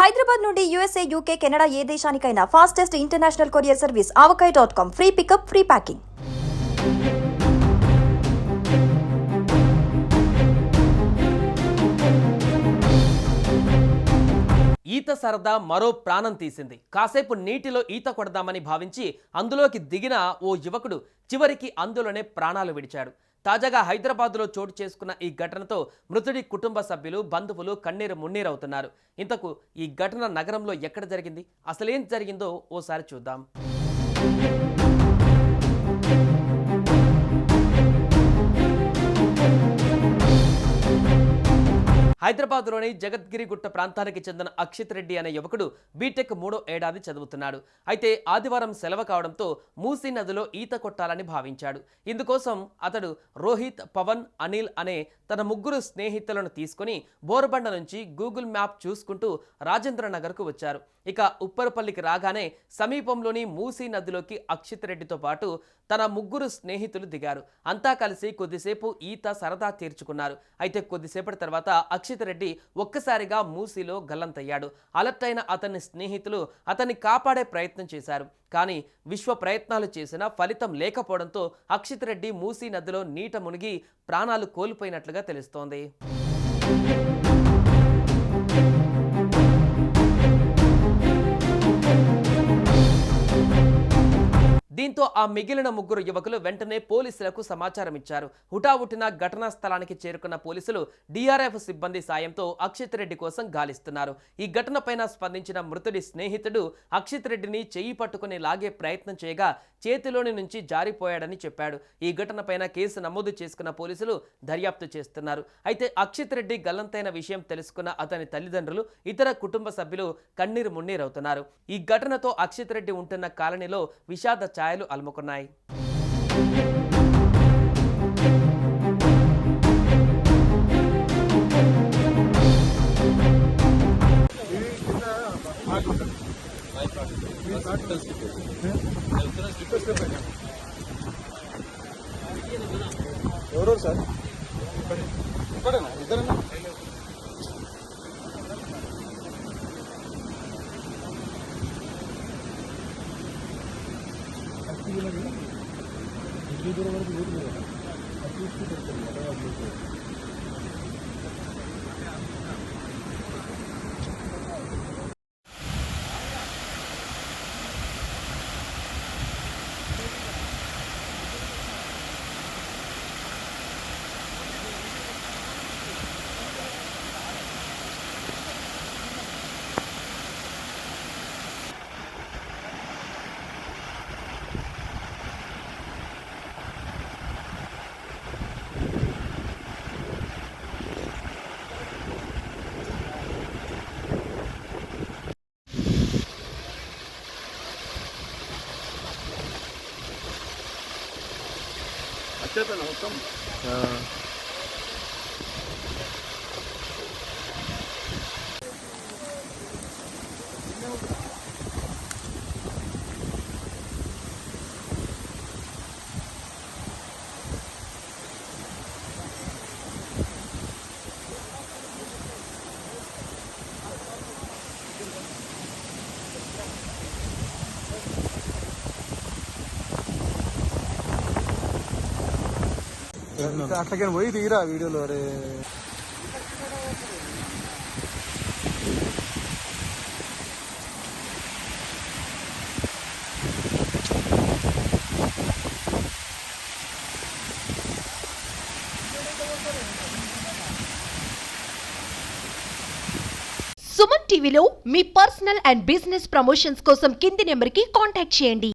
హైదరాబాద్ నుండి USA, UK, Canada ఏ దేశానికైనా fastest international courier service avakai.com. Free pickup, free packing. ఈత సరదా మరో ప్రాణం తీసింది. కాసేపు నీటిలో ఈత కొడదామని భావించి అందులోకి దిగిన ఓ యువకుడు చివరికి అందులోనే ప్రాణాలు విడిచాడు. తాజాగా హైదరాబాద్లో చోటు చేసుకున్న ఈ ఘటనతో మృతుడి కుటుంబ సభ్యులు, బంధువులు కన్నీరు మున్నీరవుతున్నారు. ఇంతకు ఈ ఘటన నగరంలో ఎక్కడ జరిగింది, అసలేం జరిగిందో ఓసారి చూద్దాం. హైదరాబాద్లోని జగద్గిరిగుట్ట ప్రాంతానికి చెందిన అక్షిత్ రెడ్డి అనే యువకుడు బీటెక్ 3వ ఏడాది చదువుతున్నాడు. అయితే ఆదివారం సెలవు కావడంతో మూసీ నదిలో ఈత కొట్టాలని భావించాడు. ఇందుకోసం అతడు రోహిత్, పవన్, అనిల్ అనే తన ముగ్గురు స్నేహితులను తీసుకుని బోరబండ నుంచి గూగుల్ మ్యాప్ చూసుకుంటూ రాజేంద్ర నగర్కు వచ్చారు. ఇక ఉప్పరపల్లికి రాగానే సమీపంలోని మూసీ నదిలోకి అక్షిత్ రెడ్డితో పాటు తన ముగ్గురు స్నేహితులు దిగారు. అంతా కలిసి కొద్దిసేపు ఈత సరదా తీర్చుకున్నారు. అయితే కొద్దిసేపటి తర్వాత అక్షిత్ రెడ్డి ఒక్కసారిగా మూసీలో గల్లంతయ్యాడు. అలర్ట్ అయిన అతని స్నేహితులు అతన్ని కాపాడే ప్రయత్నం చేశారు. కానీ విశ్వ ప్రయత్నాలు చేసినా ఫలితం లేకపోవడంతో అక్షిత్ రెడ్డి మూసీ నదిలో నీట మునిగి ప్రాణాలు కోల్పోయినట్లుగా తెలుస్తోంది. దీంతో ఆ మిగిలిన ముగ్గురు యువకులు వెంటనే పోలీసులకు సమాచారం ఇచ్చారు. హుటాహుటిన ఘటనా స్థలానికి చేరుకున్న పోలీసులు డిఆర్ఎఫ్ సిబ్బంది సాయంతో అక్షిత్ రెడ్డి కోసం గాలిస్తున్నారు. ఈ ఘటనపైన స్పందించిన మృతుడి స్నేహితుడు అక్షిత్ రెడ్డిని చెయ్యి పట్టుకుని లాగే ప్రయత్నం చేయగా చేతిలోని నుంచి జారిపోయాడని చెప్పాడు. ఈ ఘటనపైన కేసు నమోదు చేసుకున్న పోలీసులు దర్యాప్తు చేస్తున్నారు. అయితే అక్షిత్ రెడ్డి గల్లంతైన విషయం తెలుసుకున్న అతని తల్లిదండ్రులు, ఇతర కుటుంబ సభ్యులు కన్నీరు మున్నీరవుతున్నారు. ఈ ఘటనతో అక్షిత్ రెడ్డి ఉంటున్న కాలనీలో విషాద ఛాయలు అలుముకున్నాయి. ఎవరు సార్ ఇక్కడేనా ఇద్దరేనా దూరం వరకు ఊరు వచ్చేస్తాను మొత్తం. అట్లా పోయి తీరా వీడియోలో రే సుమన్ టీవీలో మీ పర్సనల్ అండ్ బిజినెస్ ప్రమోషన్స్ కోసం కింది నెంబర్కి కాంటాక్ట్ చేయండి.